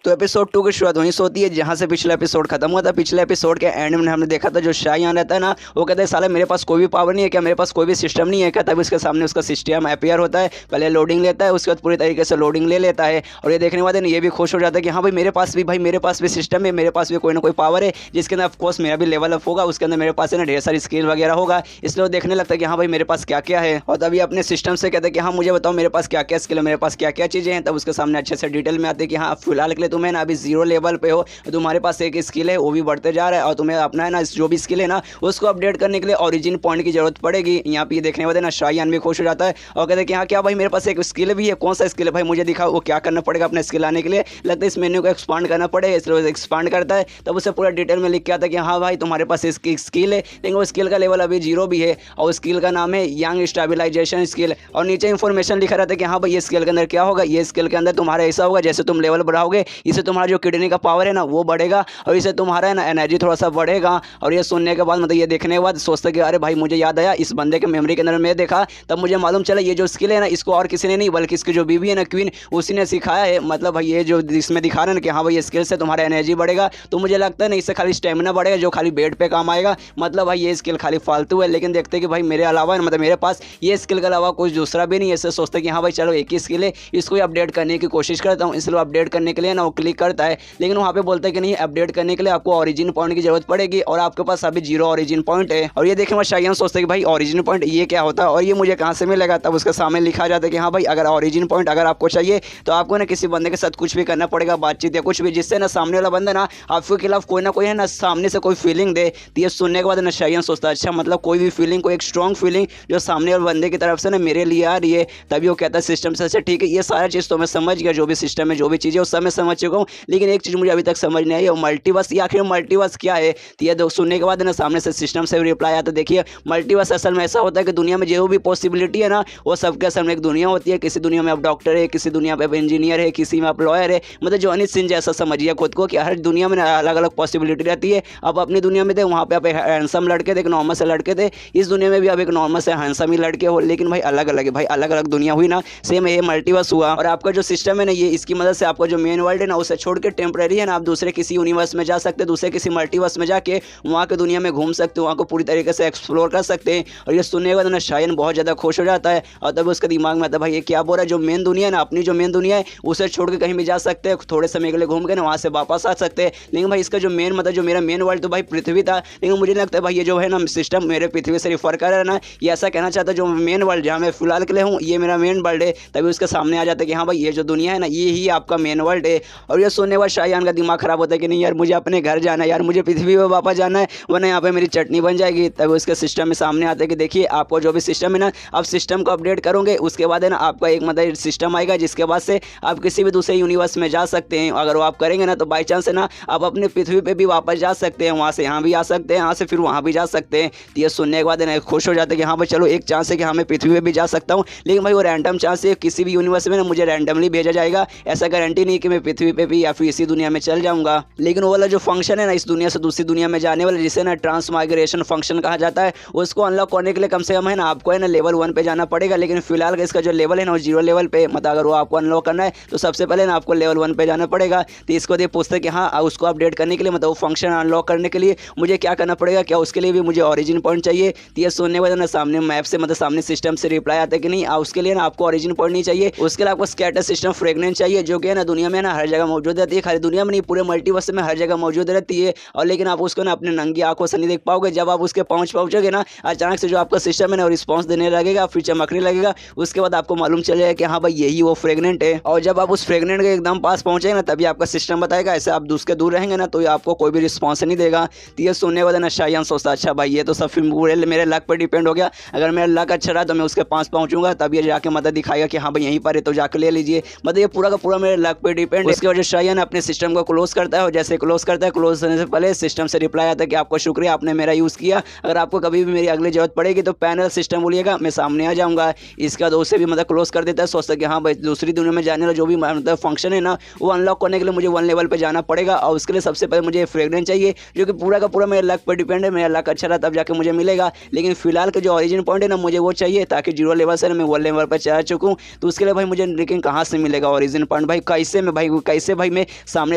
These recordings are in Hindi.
तो एपिसोड 2 की शुरुआत वहीं से होती है जहाँ से पिछला एपिसोड खत्म हुआ था। पिछले एपिसोड के एंड में हमने देखा था जो शायान रहता है ना, वो कहता है साला मेरे पास कोई भी पावर नहीं है क्या, मेरे पास कोई भी सिस्टम नहीं है क्या। तभी उसके सामने उसका सिस्टम अपीयर होता है, पहले लोडिंग लेता है, उसके बाद पूरी तरीके से लोडिंग ले लेता है। और ये देखने वाले ये भी खुश हो जाता है कि हाँ भाई मेरे पास भी सिस्टम है, मेरे पास भी कोई ना कोई पावर है जिसके अंदर ऑफकोर्स मेरा भी लेवल अप होगा, उसके अंदर मेरे पास है ना ढेर सारी स्किल वगैरह होगा। इसलिए वो देखने लगता है कि हाँ भाई मेरे पास क्या क्या है। और तभी अपने सिस्टम से कहते हैं कि हाँ मुझे बताओ मेरे पास क्या क्या स्किल है, मेरे पास क्या क्या चीज़ें हैं। तब उसके सामने अच्छे से डिटेल में आते हैं कि हाँ फिलहाल के लिए तुम्हें ना अभी 0 लेवल पे हो, तुम्हारे पास एक स्किल है वो भी बढ़ते जा रहा है और तुम्हें अपना है ना जो भी स्किल है ना उसको अपडेट करने के लिए ओरिजिन पॉइंट की जरूरत पड़ेगी। यहाँ पे देखने वाले ना शायान भी खुश हो जाता है और कहते हैं कि हाँ क्या भाई मेरे पास एक स्किल भी है, कौन सा स्किल है भाई मुझे दिखाओ, वो क्या करना पड़ेगा अपने स्किल आने के लिए। लगता है इस मेन्यू को एक्सपांड करना पड़ेगा, इसलिए एक्सपांड करता है। तब उसे पूरा डिटेल में लिख के आता है कि हाँ भाई तुम्हारे पास इसकी स्किल है, लेकिन वो स्किल का लेवल अभी 0 भी है और स्किल का नाम है यंग स्टेबलाइजेशन स्किल। और नीचे इंफॉर्मेशन लिखा रहता है कि हाँ भाई ये स्किल के अंदर क्या होगा, ये स्किल के अंदर तुम्हारा ऐसा होगा जैसे तुम लेवल बढ़ाओगे इससे तुम्हारा जो किडनी का पावर है ना वो बढ़ेगा और इससे तुम्हारा है ना एनर्जी थोड़ा सा बढ़ेगा। और ये सुनने के बाद मतलब ये देखने के बाद सोचते कि अरे भाई मुझे याद आया इस बंदे के मेमोरी के अंदर मैं देखा, तब मुझे मालूम चला ये जो स्किल है ना इसको और किसी ने नहीं बल्कि इसकी जो बीवी है ना क्वीन उसी ने सिखाया है। मतलब भाई ये जो इसमें दिखा रहे हैं ना कि हाँ भाई ये स्किल से तुम्हारा एनर्जी बढ़ेगा, तो मुझे लगता है ना इससे खाली स्टेमिना बढ़ेगा जो खाली बेड पे काम आएगा। मतलब भाई ये स्किल खाली फालतू है, लेकिन देखते कि भाई मेरे अलावा मतलब मेरे पास ये स्किल के अलावा कुछ दूसरा भी नहीं है। इससे सोचते कि हाँ भाई चलो एक ही स्किल है इसको अपडेट करने की कोशिश करता हूँ, इसलिए अपडेट करने के लिए ना वो क्लिक करता है। लेकिन वहाँ पे बोलता है कि नहीं अपडेट करने के लिए आपको ओरिजिन पॉइंट की जरूरत पड़ेगी और आपके पास अभी 0 ओरिजिन पॉइंट है। और ये देखें मैं शायन सोचते कि भाई ओरिजिन पॉइंट ये क्या होता है और ये मुझे कहाँ से मिलेगा। तब उसके सामने लिखा जाता है कि हाँ भाई अगर ओरिजिन पॉइंट अगर आपको चाहिए तो आपको ना किसी बंदे के साथ कुछ भी करना पड़ेगा, बातचीत या कुछ भी, जिससे ना सामने वाला बंदा ना आपके खिलाफ कोई ना कोई है ना सामने से कोई फीलिंग दे। तो ये सुनने के बाद ना शायन सोचता है अच्छा मतलब कोई भी फीलिंग, कोई एक स्ट्रॉन्ग फीलिंग जो सामने वाले बंदे की तरफ से ना मेरे लिए आ रही है। तभी वो कहता है सिस्टम से अच्छा ठीक है ये सारा चीज़ तो मैं समझ गया, जो भी सिस्टम है जो भी चीज़ें उस सब मैं समझ चुका हूँ, लेकिन एक चीज़ मुझे अभी तक समझ नहीं आई वो मल्टीवर्स। या आखिर मल्टीवर्स क्या है। तो ये सुनने के बाद ना सामने से सिस्टम से रिप्लाई आता है देखिए मल्टीवर्स असल में ऐसा होता है कि दुनिया में जो भी पॉसिबिलिटी है ना वो सबके असल में एक दुनिया होती है। किसी दुनिया में आप डॉक्टर है, किसी दुनिया में आप इंजीनियर है, किसी में आप लॉयर है, मतलब जो अनित सिंह जैसा समझिए खुद को कि हर दुनिया में अलग अलग पॉसिबिलिटी रहती है। आप अपनी दुनिया में थे वहाँ पे आप एक हैंडसम लड़के थे, एक नॉर्मल से लड़के थे, इस दुनिया में भी आप एक नॉर्मल से हैंडसम ही लड़के हो, लेकिन भाई अलग अलग है, भाई अलग अलग दुनिया हुई ना। सेम ये मल्टीवर्स हुआ और आपका जो सिस्टम है ना ये इसकी मदद से आपका जो मेन वर्ल्ड है ना उसे छोड़ के टेम्परेरी है ना आप दूसरे किसी यूनिवर्स में जा सकते हैं, दूसरे किसी मल्टीवर्स में जाके वहाँ के दुनिया में घूम सकते हो, वहाँ को पूरी तरीके से एक्सप्लोर कर सकते हैं। और ये सुनने के बाद ना शायन बहुत ज़्यादा खुश हो जाता है और तब उसके दिमाग में आता है भाई ये क्या बोल रहा है, जो मेन दुनिया है ना अपनी जो मेन दुनिया है उसे छोड़ के कहीं भी जा सकते हैं, थोड़े समय के लिए घूम के ना वहाँ से वापस आ सकते हैं। लेकिन भाई इसका जो मेन मतलब जो मेरा मेन वर्ल्ड तो भाई पृथ्वी था, लेकिन मुझे लगता है भाई ये जो है ना सिस्टम मेरे पृथ्वी से रिफर कर रहा है ना, ये ऐसा कहना चाहता है जो मेन वर्ल्ड जहाँ मैं फिलहाल के लिए हूँ ये मेरा मेन वर्ल्ड है। तभी उसके सामने आ जाता है कि हाँ भाई ये जो दुनिया है ना ये ही आपका मेन वर्ल्ड है। और ये सुनने के बाद शायान का दिमाग खराब होता है कि नहीं यार मुझे अपने घर जाना है, यार मुझे पृथ्वी पर वापस जाना है वरना यहाँ पे मेरी चटनी बन जाएगी। तभी उसके सिस्टम में सामने आते हैं कि देखिए आपको जो भी सिस्टम है ना आप सिस्टम को अपडेट करोगे उसके बाद है ना आपका एक मतलब सिस्टम आएगा जिसके बाद से आप किसी भी दूसरे यूनिवर्स में जा सकते हैं। अगर वो आप करेंगे ना तो बाई चांस है ना आप अपने पृथ्वी पे भी वापस जा सकते हैं, वहाँ से यहाँ भी आ सकते हैं, यहाँ से फिर वहाँ भी जा सकते हैं। तो ये सुनने के बाद है ना खुश हो जाते हैं कि हाँ भाई चलो एक चांस है कि हाँ मैं पृथ्वी पे भी जा सकता हूँ, लेकिन भाई वो रैंडम चांस है, किसी भी यूनिवर्स में ना मुझे रैंडमली भेजा जाएगा, ऐसा गारंटी नहीं कि मैं पृथ्वी पे भी या फिर इसी दुनिया में चल जाऊँगा। लेकिन वो वाला जो फंक्शन है ना इस दुनिया से दूसरी दुनिया में जाने वाला जिसे ना ट्रांसमाइग्रेशन फंक्शन कहा जाता है, उसको अनलॉक करने के लिए कम से कम है ना आपको है ना लेवल 1 पे जाना पड़ेगा। लेकिन फिलहाल इसका जो लेवल है ना वो 0 लेवल पे, मतलब अगर वो आपको अनलॉक करना है तो सबसे पहले ना आपको लेवल 1 पे जाना पड़ेगा। तो इसको ये पूछते हैं कि हाँ उसको अपडेट करने के लिए मतलब वो फंक्शन अनलॉक करने के लिए मुझे क्या करना पड़ेगा, क्या उसके लिए भी मुझे ओरिजिन पॉइंट चाहिए। तो ये सुनने के बाद ना सामने मैप से मतलब सामने सिस्टम से रिप्लाई आता है कि नहीं उसके लिए ना आपको ओरिजिन पॉइंट नहीं चाहिए, उसके लिए आपको स्कैटर सिस्टम फ्रेगनेंस चाहिए जो कि है ना दुनिया में ना हर जगह मौजूद रहती है, खाली दुनिया में नहीं पूरे मल्टीवर्स में हर जगह मौजूद रहती है। और लेकिन आप उसको ना अपने नंगी आंखों से नहीं देख पाओगे, जब आप उसके पहुंचोगे ना अचानक से जो आपका सिस्टम है ना रिस्पॉन्स देने लगेगा, फिर चमकने लगेगा, उसके बाद आपको मालूम चलेगा कि हाँ भाई यही वो फ्रेगनेंट है। और जब आप उस फ्रेगनेंट के एकदम पास पहुंचेंगे ना तभी आपका सिस्टम बताएगा, ऐसे आप दूसरे दूर रहेंगे ना तो आपको कोई भी रिस्पॉन्स नहीं देगा। तो ये सुनने वाला ना शायन सोचता अच्छा भाई ये तो सब पूरे मेरे लक पर डिपेंड हो गया, अगर मेरा लक अच्छा रहा तो मैं उसके पास पहुंचूंगा तब ये जाके मदद दिखाएगा कि हाँ भाई यहीं पर है तो जाके ले लीजिए, मतलब ये पूरा का पूरा मेरे लक पे डिपेंड है। इसके वजह शायन अपने सिस्टम को क्लोज करता है और जैसे क्लोज करता है क्लोज होने से पहले सिस्टम से रिप्लाई आता है कि आपको शुक्रिया आपने मेरा यूज़ किया, अगर आपको कभी भी मेरी अगली जरूरत पड़ेगी तो पैनल सिस्टम बोलिएगा मैं सामने आ जाऊँगा। इसका बाद उसे भी मतलब क्लोज कर देता है, सोचता है कि हाँ भाई दूसरी दुनिया में जाने वाला जो भी मतलब फंक्शन है ना वो अनलॉक करने के लिए मुझे 1 लेवल पर जाना पड़ेगा और उसके लिए सबसे पहले मुझे फ्रेगनेंस चाहिए जो कि पूरा का पूरा मेरे लक पर डिपेंड है, मेरा लक अच्छा रहा तब जाके मुझे मिलेगा। लेकिन फिलहाल के जो ओरिजिन पॉइंट है ना मुझे वो चाहिए ताकि 0 लेवल से मैं 1 लेवल पर चढ़ चुकूँ, तो उसके लिए भाई मुझे लेकिन कहाँ से मिलेगा ओरिजिन पॉइंट, भाई कैसे मैं भाई कैसे भाई मैं सामने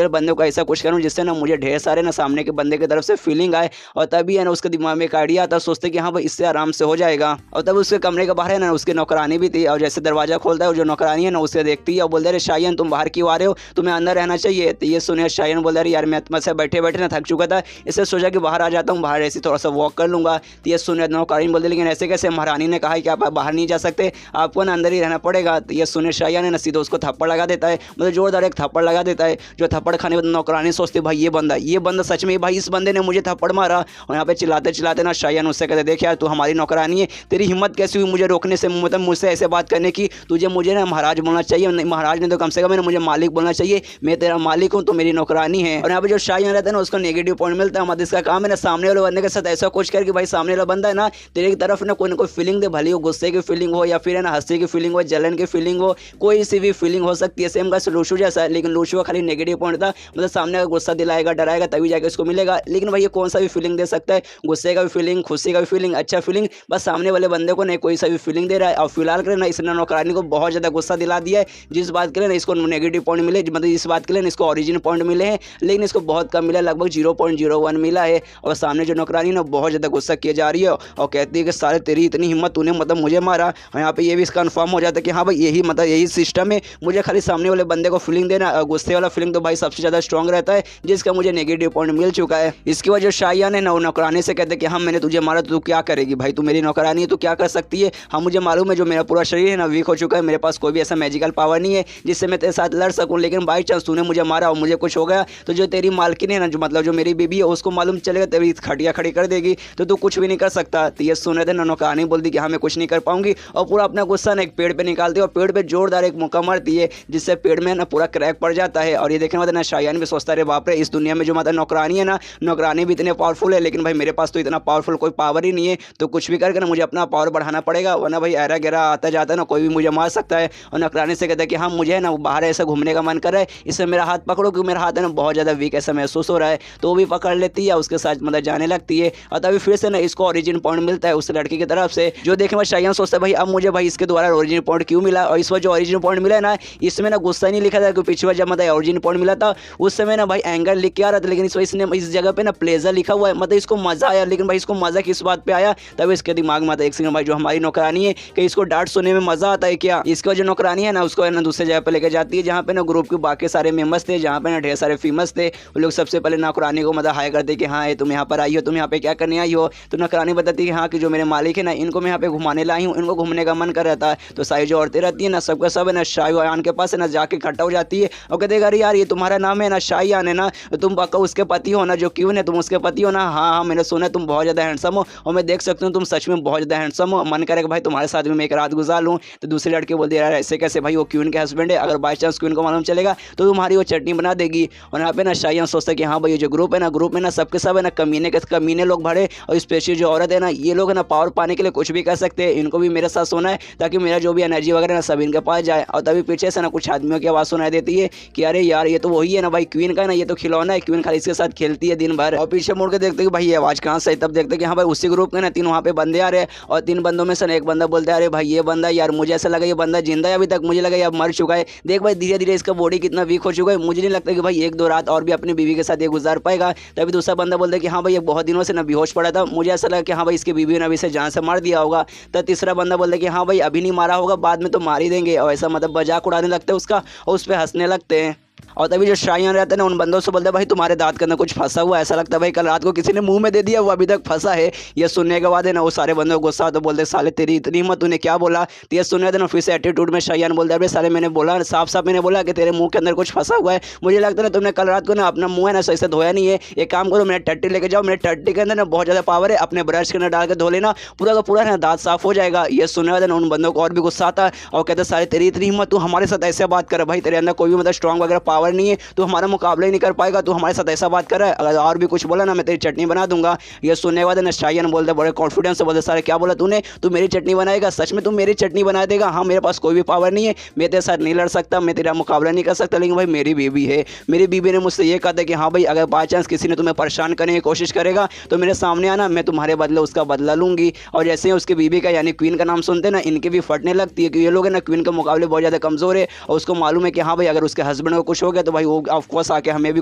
वाले बंदे को ऐसा कुछ करूँ जिससे ना मुझे ढेर सारे ना सामने के बंदे की तरफ से फीलिंग आए, और तभी है ना उसके दिमाग में एक आइडिया आता, सोचते कि हाँ भाई इससे आराम से हो जाएगा। और तब उसके कमरे के बाहर है ना उसकी नौकरानी भी थी, और जैसे दरवाजा खोलता है और जो नौकरानी है ना उसे देखती है और बोलते अरे शायन तुम बाहर क्यों आ रहे हो, तुम्हें अंदर रहना चाहिए। तो ये सुने शायन बोल रहे यार मैं से बैठे बैठे ना थक चुका था, इससे सोचा कि बाहर आ जाता हूँ, बाहर ऐसे थोड़ा सा वॉक कर लूँगा। तो ये सुने नौकरानी बोलते लेकिन ऐसे कैसे, महारानी ने कहा है कि आप बाहर नहीं जा सकते, आपको ना अंदर ही रहना पड़ेगा। तो ये सुने शायन है ना सीधे उसको थप्पड़ लगा देता है, मतलब जोरदार एक थप्पड़ लगा देता है। जो थप्पड़ खाने के बाद नौकरानी सोचती भाई ये बंदा सच में भाई इस बंदे ने मुझे थप्पड़ मारा। और यहाँ पे चिल्लाते चिल्लाते ना शायन उससे कहते देख यार तू हमारी नौकरानी है, तेरी हिम्मत कैसी हुई मुझे रोकने से, मतलब मुझसे ऐसे बात करने की, तुझे मुझे ना महाराज बोलना चाहिए, महाराज ने तो कम से कम मुझे मालिक बोलना चाहिए, मैं तेरा मालिक हूँ तो मेरी नौकरानी है। और यहाँ पे जो शायन रहता है ना उसको नेगेटिव पॉइंट मिलता है, मतलब इसका काम है ना सामने वाले बंदे के साथ ऐसा कुछ कर कि भाई सामने वाला बंदा है ना तेरे की तरफ ना कोई फीलिंग दे, भली हो गुस्से की फीलिंग हो या फिर है ना हंसी की फीलिंग हो, जलन की फीलिंग हो, कोई सी भी फीलिंग हो सकती है। सेम का लूशू जैसा है, लेकिन लूशू का खाली नेगेटिव पॉइंट था, मतलब सामने का गुस्सा दिलाएगा डराएगा तभी जाकर इसको मिलेगा। लेकिन भाई ये कौन सा भी फीलिंग दे सकता है, गुस्से का भी फीलिंग, खुशी का भी फीलिंग, अच्छा फीलिंग, बस सामने वाले बंदे को नहीं कोई सा भी फीलिंग दे रहा है। और फिलहाल कर ना इसने नौकरानी को बहुत ज़्यादा गुस्सा दिला दिया है, जिस बात के लिए ना इसको नेगेटिव पॉइंट मिले, मतलब इस बात के लिए ना इसको ओरिजिन पॉइंट मिले हैं, लेकिन इसको बहुत कम मिला, लगभग 0.01 मिला है। और सामने जो नौकरानी ना बहुत ज़्यादा गुस्सा किए जा रही है और कहती है कि सारे तेरी इतनी हिम्मत, तूने मतलब मुझे मारा। और यहाँ पे ये भी कंफर्म हो जाता है कि हाँ भाई यही मतलब यही सिस्टम है, मुझे खाली सामने वाले बंदे को फीलिंग देना, गुस्से वाला फीलिंग तो भाई सबसे ज़्यादा स्ट्रॉन्ग रहता है, जिसका मुझे नेगेटिव पॉइंट मिल चुका है। इसकी वजह शायन है ना वो नौकरानी से कहते कि हाँ मैंने तुझे मारा तो तू क्या करेगी, भाई तू मेरी नौकरानी है तो क्या कर सकती है। हाँ मुझे मालूम है जो मेरा पूरा शरीर है ना वीक हो चुका है, मेरे पास कोई भी ऐसा मैजिकल पावर नहीं है जिससे मैं तेरे साथ लड़ सकूँ, लेकिन बाई चांस तूने मुझे मारा और मुझे कुछ हो गया तो जो तेरी मालकिन है ना, जो मतलब जो मेरी बीबी है उसको मालूम चलेगा, तेरी खटिया खड़ी कर देगी, तो तू कुछ भी नहीं कर सकता। तो ये सुने थे नौकरानी बोलती कि हाँ मैं कुछ नहीं कर पाऊंगी, और पूरा अपना गुस्सा ना एक पेड़ पे निकालती है और पेड़ पे जोरदार एक मुक्का मारती है, जिससे पेड़ में ना पूरा क्रैक पड़ जाता है। और ये देखने मतलब ना शायन भी सोचता है बाप रे इस दुनिया में जो मतलब नौकरानी है ना, नौकरानी भी इतने पावरफुल है, लेकिन भाई मेरे पास तो इतना पावरफुल कोई पावर ही नहीं है, तो कुछ भी करके ना मुझे अपना पावर बढ़ाना पड़ेगा, वरना भाई ऐरा गहरा आता जाता है ना कोई भी मुझे मार सकता है। और नौकरानी से कहता है कि हाँ मुझे है ना बाहर ऐसा घूमने का मन कर रहा है, इससे मेरा हाथ पकड़ो क्योंकि मेरा हाथ है ना बहुत ज़्यादा वीक ऐसा महसूस हो रहा है। तो वो भी पकड़ लेती है, उसके साथ मतलब जाने लगती है। और तभी फिर से ना इसको ओरिजिन पॉइंट मिलता है उस लड़की की तरफ से, जो देखने में शायन सोचता है भाई अब मुझे भाई इसके द्वारा ओरिजिन पॉइंट क्यों मिला। और इस बार जो ओरिजिन पॉइंट मिला है ना इसमें ना गुस्सा नहीं लिखा था, क्योंकि पिछली बार जब मतलब ओरिजिन पॉइंट मिला था उस समय ना भाई एंगर लिख के आ रहा था, लेकिन इस इसने इस जगह पे ना प्लेजर लिखा हुआ है, मतलब इसको मजा आया। लेकिन भाई इसको मजा किस बात पे आया, तब इसके दिमाग में आता एक सेकंड भाई जो हमारी नौकरानी है कि इसको डांट सुनने में मजा आता है क्या। इसके जो नौकरानी है ना उसको है ना दूसरे जगह पे लेकर जाती है जहाँ पे ना ग्रुप के बाकी सारे मेंबर्स थे, जहाँ पे ना ढेर सारे फेमस थे। वो लोग सबसे पहले नौकरानी को मतलब हाई करते कि हाँ तुम यहाँ पर आई हो, तुम यहाँ पे क्या करने आई हो। तो नौकरानी बताती है हाँ कि जो मेरे मालिक है ना इनको मैं यहाँ पे घुमाने लाई हूँ, इनको घूमने का मन कर रहा था। तो सारी जो औरतें रहती है ना सबका सब है ना शायन के पास है ना जाके इकट्ठा हो जाती है और कहते अरे यार ये तुम्हारा नाम है ना शायन है ना, तुम पक्का उसके पति हो ना, जो क्यों है तुम उसके पति हो ना। हाँ हाँ मैंने सुना तुम बहुत ज़्यादा हैंडसम हो और मैं देख सकती हूँ तुम सच में बहुत ज़्यादा हैंडसम हो, मन करेगा भाई तुम्हारे साथ में मैं एक रात गुजार लूँ। तो दूसरी लड़की बोलती है यार ऐसे कैसे भाई, वो क्वीन के हस्बैंड है, अगर बाई चांस क्वीन को मालूम चलेगा तो तुम्हारी वो चटनी बना देगी। और यहाँ पे ना शायन सोचता है कि हाँ भाई ये जो ग्रुप है ना, ग्रुप में ना सबके सब है ना कमीने लोग भरे, और स्पेशली जो औरत है ना ये लोग है ना पावर पाने के लिए कुछ भी कर सकते हैं, इनको भी मेरे साथ सोना है ताकि मेरा जो भी एनर्जी वगैरह ना सब इनके पास जाए। और तभी पीछे से ना कुछ आदमियों की आवाज़ सुनाई देती है कि अरे यार ये तो वही है ना भाई क्वीन का ना, ये तो खिलौना है, क्वीन खाली इसके साथ खेलती है दिन भर। और पीछे मुड़ के देखते कि भाई ये आवाज़ कहाँ से, तब देखते कि हाँ भाई उसी ग्रुप के ना 3 वहाँ पे बंदे आ रहे हैं, और 3 बंदों में से एक बंदा बोलता है अरे भाई ये बंदा यार मुझे ऐसा लगा ये बंदा जिंदा है अभी तक, मुझे लगा ये अब मर चुका है। देख भाई धीरे धीरे इसका बॉडी कितना वीक हो चुका है, मुझे नहीं लगता कि भाई 1-2 रात और भी अपनी बीवी के साथ ये गुजार पाएगा। तभी दूसरा बंदा बोलता है कि हाँ भाई ये बहुत दिनों से ना बेहोश पड़ा था, मुझे ऐसा लगा कि हाँ भाई इसकी बीवी ने अभी से जान से मार दिया होगा। तो तीसरा बंदा बोलता है कि हाँ भाई अभी नहीं मारा होगा, बाद में तो मार ही देंगे, और ऐसा मतलब मजाक उड़ाने लगते हैं उसका और उस पर हंसने लगते हैं। और तभी जो शायन रहते हैं ना उन बंदों से बोलते हैं भाई तुम्हारे दांत के अंदर कुछ फंसा हुआ, ऐसा लगता है भाई कल रात को किसी ने मुंह में दे दिया, वो अभी तक फंसा है। ये सुनने के बाद है ना वो सारे बंदों को गुस्सा तो बोलते साले तेरी इतनी हिम्मत, तूने क्या बोला। तो ये सुनने थे ना फिर से एटीट्यूड में शायन बोलते हैं साले मैंने बोला साफ साफ, मैंने बोला कि तेरे मुंह के अंदर कुछ फंसा हुआ है, मुझे लगता है ना तुमने कल रात को ना अपना मुंह है ना सही से धोया नहीं है। एक काम करो मेरे टट्टी लेके जाओ, मेरे टट्टी के अंदर ना बहुत ज़्यादा पावर है, अपने ब्रश के अंदर डाल के धो लेना, पूरा का पूरा ना दांत साफ हो जाएगा। ये सुनने वाले ना उन बंदों को और भी गुस्सा आता है और कहते साले तेरी इतनी हिम्मत, तू हमारे साथ ऐसे बात कर, भाई तेरे अंदर कोई भी मतलब स्ट्रॉन्ग वगैरह पावर नहीं है, तो हमारा मुकाबला ही नहीं कर पाएगा, तू हमारे साथ ऐसा बात कर रहा है, अगर और भी कुछ बोला ना मैं तेरी चटनी बना दूंगा। ये सुनने के बाद ना शायन बोलते बड़े कॉन्फिडेंस से बोलते सारे क्या बोला तूने, तू मेरी चटनी बनाएगा, सच में तू मेरी चटनी बना देगा। हाँ मेरे पास कोई भी पावर नहीं है, मैं तेरे साथ नहीं लड़ सकता, मैं तेरा मुकाबला नहीं कर सकता, लेकिन भाई मेरी बीवी है, मेरी बीवी ने मुझसे ये कहा था कि हाँ भाई अगर बाई चांस किसी ने तुम्हें परेशान करने की कोशिश करेगा तो मेरे सामने आना, मैं तुम्हारे बदले उसका बदला लूंगी। और जैसे ही उसकी बीवी का यानी क्वीन का नाम सुनते ना इनकी भी फटने लगती है कि ये लोग है ना क्वीन के मुकाबले बहुत ज़्यादा कमज़ोर है, और उसको मालूम है कि हाँ भाई अगर उसके हस्बैंड को कुछ हो गया तो भाई वो ऑफकोर्स आके हमें भी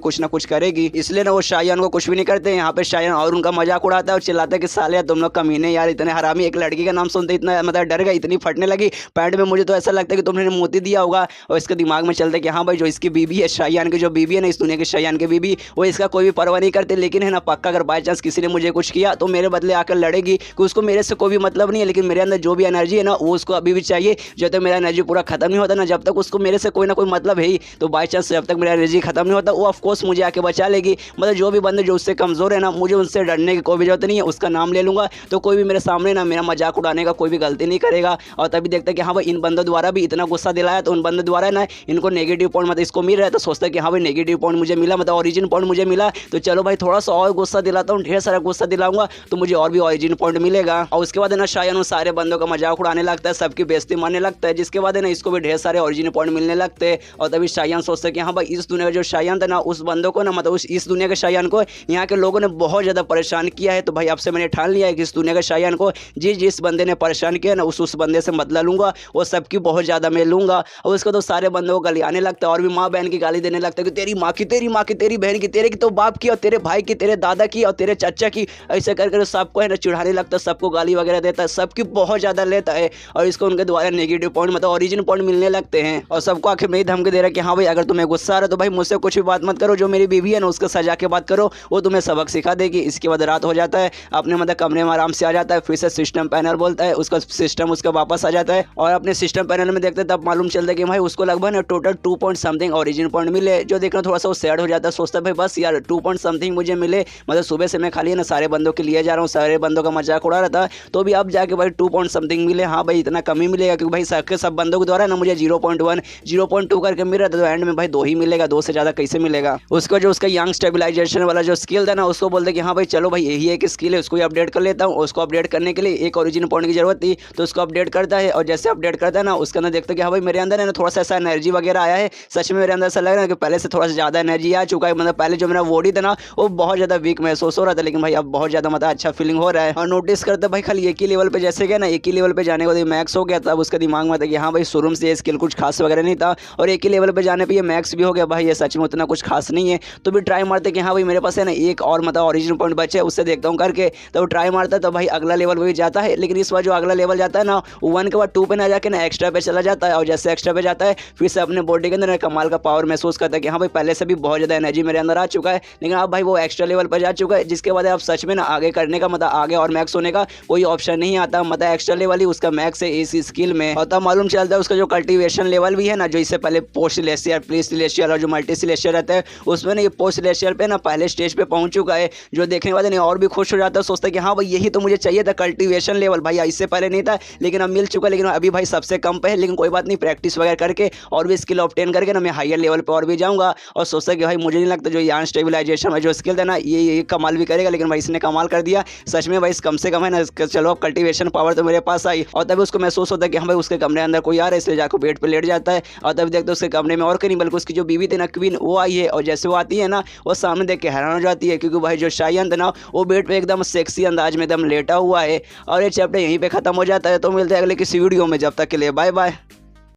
कुछ ना कुछ करेगी, इसलिए ना वो शायान को कुछ भी नहीं करते। यहाँ पे शायान और उनका मजाक उड़ाता है और चिल्लाता है कि साले तुम लोग कमीने यार, इतने हरामी। एक लड़की का नाम सुनते इतना मतलब डर गया, इतनी फटने लगी पैंट में। मुझे तो ऐसा लगता है कि तुमने मोती दिया होगा। और इसके दिमाग में चलता है कि हाँ भाई जो इसकी बीबी है, शायान की जो बीबी है ना, इस दुनिया की शायान की बीबी, वो इसका कोई भी परवाह नहीं करते। लेकिन है ना पक्का अगर बाई चांस किसी ने मुझे कुछ किया तो मेरे बदले आकर लड़ेगी, कि उसको मेरे से कोई भी मतलब नहीं है। लेकिन मेरे अंदर जो भी एनर्जी है ना वो उसको अभी भी चाहिए। जब तक मेरा एनर्जी पूरा खत्म नहीं होता ना, जब तक उसको मेरे से कोई ना कोई मतलब है ही, तो बाई चांस जब तक मेरा एनर्जी खत्म नहीं होता वो ऑफकोर्स मुझे आके बचा लेगी। मतलब जो भी बंदे जो उससे कमज़ोर है ना, मुझे उनसे डरने की कोई भी जरूरत नहीं है। उसका नाम ले लूँगा तो कोई भी मेरे सामने ना मेरा मजाक उड़ाने का कोई भी गलती नहीं करेगा। और तभी देखते कि हाँ भाई इन बंदों द्वारा भी इतना गुस्सा दिलाया, तो उन बंदों द्वारा ना इनको नेगेटिव पॉइंट मतलब इसको मिल रहा है, तो सोचता है कि हाँ भाई नेगेटिव पॉइंट मुझे मिला, मतलब ओरिजिन पॉइंट मुझे मिला, तो चलो भाई थोड़ा सा और गुस्सा दिलाता हूँ, ढेर सारा गुस्सा दिलाऊंगा तो मुझे और भी ओरिजिन पॉइंट मिलेगा। और उसके बाद ना शायन उन सारे बंदों का मजाक उड़ाने लगता है, सबकी बेइज्जती मारने लगता है, जिसके बाद ना इसको भी ढेर सारे ओरिजिन पॉइंट मिलने लगते हैं। और तभी शायन सोचता है कि हाँ भाई इस दुनिया का जो शायन था ना, उस बंदों को ना मतलब इस दुनिया के शायन को यहाँ के लोगों ने बहुत ज़्यादा परेशान किया है। तो भाई अब से मैंने ठान लिया है कि इस दुनिया के शायन को जिस बंदे ने परेशान किया ना, उस बंदे से बदला लूंगा, वो सबकी बहुत ज़्यादा मैं लूंगा। और उसको तो सारे बंदों को गाली आने लगता है और भी माँ बहन की गाली देने लगता है कि तेरी माँ की, तेरी माँ की, तेरी बहन की, तेरे की तो बाप की, और तेरे भाई की, तेरे दादा की, और तेरे चाचा की। ऐसे करके सबको है ना चिढ़ाने लगता है, सबको गाली वगैरह देता है, सबकी बहुत ज़्यादा लेता है। और इसको उनके द्वारा नेगेटिव पॉइंट मतलब ओरिजिन पॉइंट मिलने लगते हैं। और सबको आखिर में ही धमकी दे रहा है कि हाँ भाई अगर तुम्हें गुस्सा आ रहा है तो भाई मुझसे कुछ भी बात मत करो, जो मेरी बीवी है ना उसके सजा के बात करो, वो तुम्हें सबक सिखा देगी। इसके बाद रात हो जाता है, अपने मतलब कमरे में आराम से आ जाता है, फिर से सिस्टम पैनल बोलता है, उसका सिस्टम उसका वापस आ जाता है। और अपने सिस्टम पैनल में देखते तब मालूम चलता है कि भाई उसको लगभग ना total 2 point something origin point मिले। जो देखना थोड़ा सा वो सैड हो जाता है, सोचता है भाई बस यार 2 पॉइंट समथिंग मुझे मिले, मतलब सुबह से मैं खाली ना सारे बंदों के लिए जा रहा हूँ, सारे बंदों का मजाक उड़ा रहा था, तो भी अब जाके भाई 2 पॉइंट समथिंग मिले। हाँ भाई इतना कम ही मिलेगा, क्योंकि भाई सबके सब बंदों के द्वारा ना मुझे 0.1 0.2 करके मिल रहा था, तो एंड में भाई 2 ही मिलेगा, 2 से ज़्यादा कैसे मिलेगा। उसको जो उसका यंग स्टेबलाइजेशन वाला जो स्किल था ना, उसको बोलते कि हाँ भाई चलो भाई यही एक स्किल है, उसको अपडेट कर लेता हूँ। उसको अपडेट करने के लिए एक ओरिजिन पॉइंट की जरूरत थी, तो उसको अपडेट करता है। और जैसे अपडेट करता है ना, उसके अंदर देखते कि हाँ भाई मेरे अंदर है ना थोड़ा सा ऐसा एनर्जी वगैरह आया है। सच में मेरे अंदर ऐसा लग रहा है कि पहले से थोड़ा सा ज़्यादा एनर्जी आ चुका है। मतलब पहले जो मेरा बॉडी था ना वो बहुत ज़्यादा वीक महसूस हो रहा था, लेकिन भाई अब बहुत ज़्यादा मतलब अच्छा फीलिंग हो रहा है। और नोटिस करते भाई खाली एक ही लेवल पे जैसे गया ना, एक ही लेवल पे जाने को मैक्स हो गया, तब उसके दिमाग में था कि हाँ भाई शुरू से ये स्किल कुछ खास वगैरह नहीं था, और एक ही लेवल पे जाने पे ये मैक्स भी हो गया। भाई ये सच में उतना कुछ खास नहीं है, तो भी ट्राई मारते कि हाँ भाई मेरे पास है ना एक और मतलब ओरिजिन पॉइंट बचे, उससे देखता हूँ करके, तो ट्राई मारता है तो भाई अगला लेवल भी जाता है। लेकिन इस बार जो अगला लेवल जाता है ना, 1 के बाद 2 पे ना जाके ना एक्स्ट्रा पे चला जाता है। और जैसे एक्स्ट्रा पे जाता है फिर से अपने बॉडी के अंदर कमाल का पावर महसूस करता है कि हाँ भाई पहले से भी बहुत ज़्यादा एनर्जी मेरे अंदर आ चुका है, लेकिन अब भाई वो एक्स्ट्रा लेवल पर जा चुका है, जिसके बाद अब सच में ना आगे करने का मतलब आगे और मैक्स होने का कोई ऑप्शन नहीं आता। मतलब एक्स्ट्रा लेवल ही उसका मैक्स है इस स्किल में। और तब मालूम चलता है उसका जो कल्टीवेशन लेवल भी है ना, जो इससे पहले पोस्ट सिलेस्टियल, प्री सिलेस्टियल और जो मल्टी सिलेस्टियल रहता है, उसमें ना ये पोस्ट सिलेस्टियल पे ना पहले स्टेज पे पहुंच चुका है। जो देखने वाले ने और भी खुश हो जाता है, सोचता है कि हाँ भाई यही तो मुझे चाहिए था, कल्टीवेशन लेवल। भाई इससे पहले नहीं था लेकिन अब मिल चुका, लेकिन अभी भाई सबसे कम पे है, लेकिन कोई बात नहीं, प्रैक्टिस वगैरह करके और भी स्किल ऑब्टेन करके ना मैं हायर लेवल पर और भी जाऊँगा। और सोचता है कि भाई मुझे नहीं लगता जो यान स्टेबलाइजेशन में जो स्किल था ना ये कमाल भी करेगा, लेकिन भाई इसने कमाल कर दिया सच में। भाई कम से कम है ना, चलो अब कल्टीवेशन पावर तो मेरे पास आई। और तभी उसको महसूस होता है कि हाँ भाई उसके कमरे अंदर कोई आ रहा है, इसलिए जाकर बेड पर लेट जाता है। और तभी देखते उसके कमरे में और कहीं बल्कि उसकी जो बीवी थी ना क्वीन, वो आई है। और जैसे वो आती है ना, वो सामने देख के हैरान हो जाती है, क्योंकि भाई जो शायन था ना वो बेड पे एकदम सेक्सी अंदाज में एकदम लेटा हुआ है। और ये चैप्टर यहीं पे खत्म हो जाता है। तो मिलते हैं अगले किसी वीडियो में, जब तक के लिए बाय बाय।